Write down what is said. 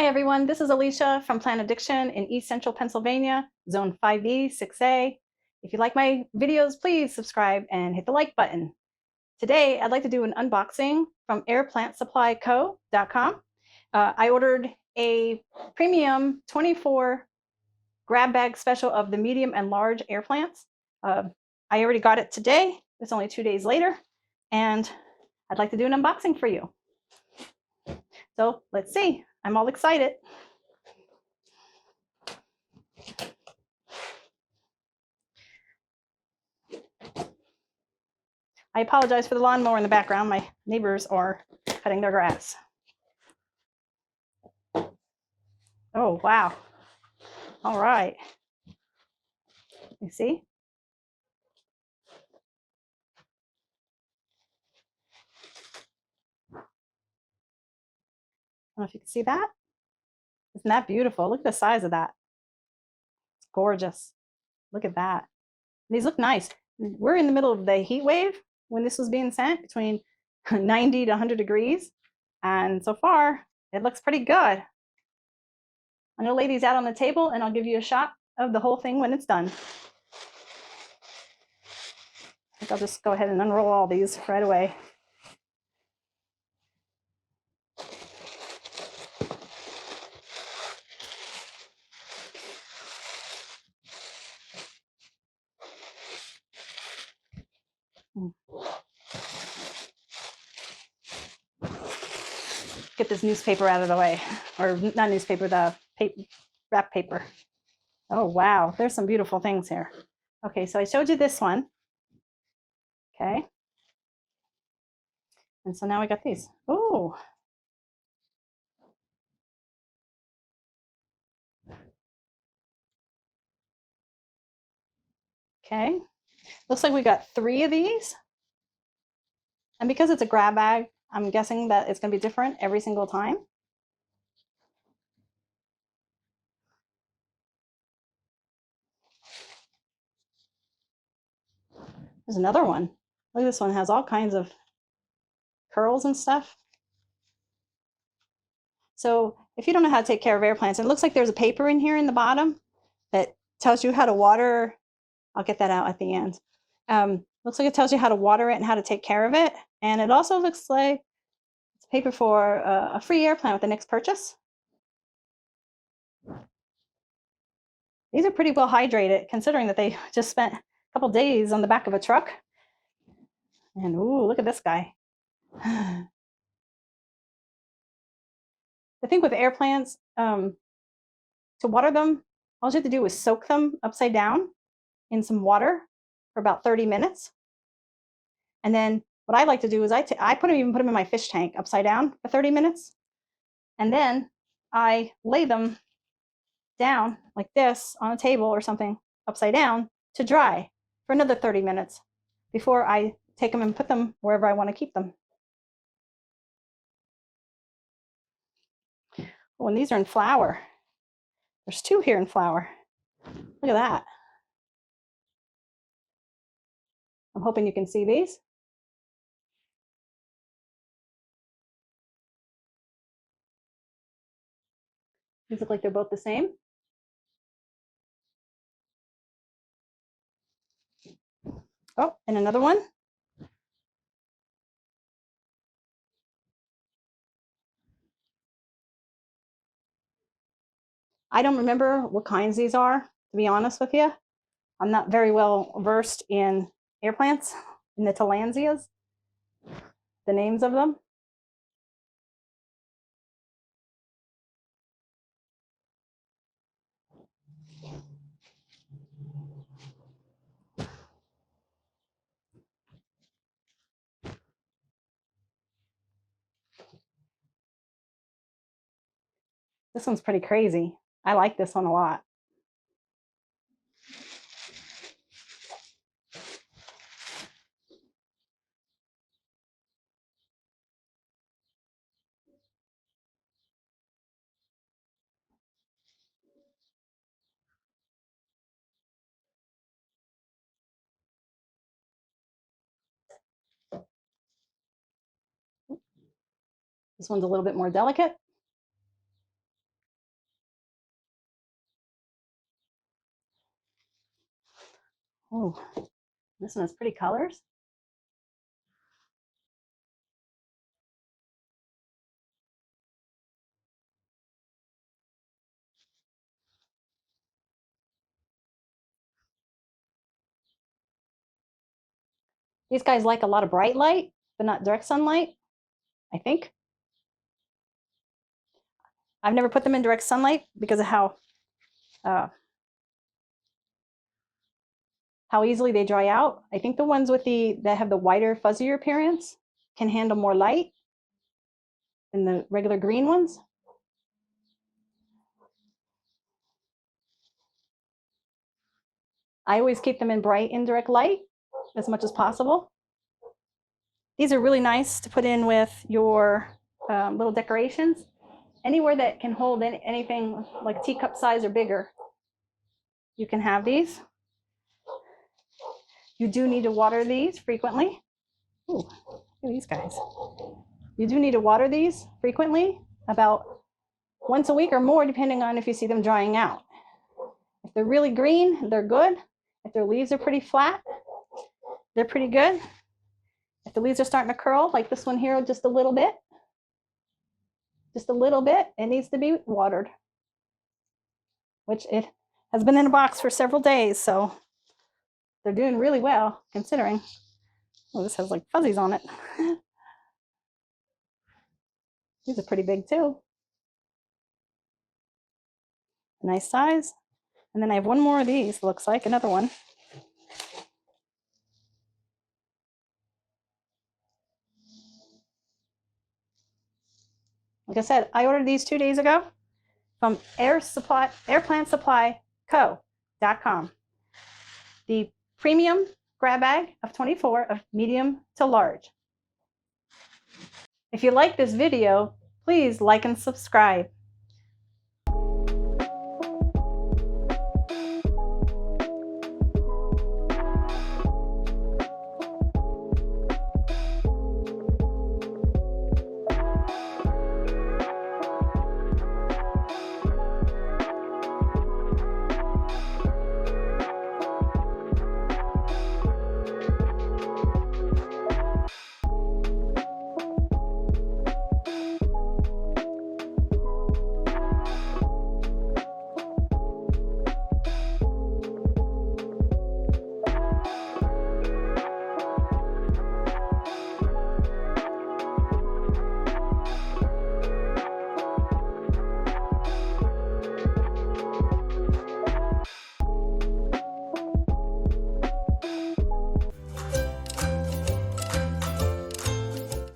everyone, this is Alicia from Plant Addiction in East Central Pennsylvania, Zone 5B, 6A. If you like my videos, please subscribe and hit the like button. Today, I'd like to do an unboxing from airplantsupplyco.com. I ordered a premium 24 grab bag special of the medium and large air plants. I already got it today. It's only 2 days later, and I'd like to do an unboxing for you. So let's see. I'm all excited. I apologize for the lawnmower in the background. My neighbors are cutting their grass. Oh, wow. All right. You see? I don't know if you can see that. Isn't that beautiful? Look at the size of that. It's gorgeous. Look at that. These look nice. We're in the middle of the heat wave when this was being sent, between 90 to 100 degrees. And so far, it looks pretty good. I'm going to lay these out on the table and I'll give you a shot of the whole thing when it's done. I think I'll just go ahead and unroll all these right away. Get this newspaper out of the way, or not newspaper, the paper, wrap paper. Oh, wow, there's some beautiful things here. Okay, so I showed you this one. Okay. And so now we got these. Oh. Okay. Looks like we got 3 of these. And because it's a grab bag, I'm guessing that it's going to be different every single time. There's another one. Look, this one has all kinds of curls and stuff. So if you don't know how to take care of air plants, it looks like there's a paper in here in the bottom that tells you how to water. I'll get that out at the end. Looks like it tells you how to water it and how to take care of it. And it also looks like it's paper for a free air plant with the next purchase. These are pretty well hydrated, considering that they just spent a couple days on the back of a truck. And ooh, look at this guy. The thing with air plants, to water them, all you have to do is soak them upside down in some water for about 30 minutes. And then what I like to do is I put them in my fish tank upside down for 30 minutes. And then I lay them down like this on a table or something upside down to dry for another 30 minutes before I take them and put them wherever I want to keep them. Oh, and these are in flower. There's 2 here in flower. Look at that. I'm hoping you can see these. These look like they're both the same. Oh, and another one. I don't remember what kinds these are, to be honest with you. I'm not very well versed in air plants, in the Tillandsias, the names of them. This one's pretty crazy. I like this one a lot. This one's a little bit more delicate. Oh, this one has pretty colors. These guys like a lot of bright light, but not direct sunlight, I think. I've never put them in direct sunlight because of uh, how easily they dry out. I think the ones with that have the whiter, fuzzier appearance can handle more light than the regular green ones. I always keep them in bright indirect light as much as possible. These are really nice to put in with your little decorations. Anywhere that can hold anything like teacup size or bigger, you can have these. You do need to water these frequently. Ooh, look at these guys. You do need to water these frequently, about once a week or more, depending on if you see them drying out. If they're really green, they're good. If their leaves are pretty flat, they're pretty good. If the leaves are starting to curl, like this one here, just a little bit, it needs to be watered, which it has been in a box for several days, so they're doing really well considering. Oh, this has like fuzzies on it. These are pretty big too. Nice size. And then I have one more of these, looks like, another one. Like I said, I ordered these 2 days ago from airplantsupplyco.com. The premium grab bag of 24 of medium to large. If you like this video, please like and subscribe.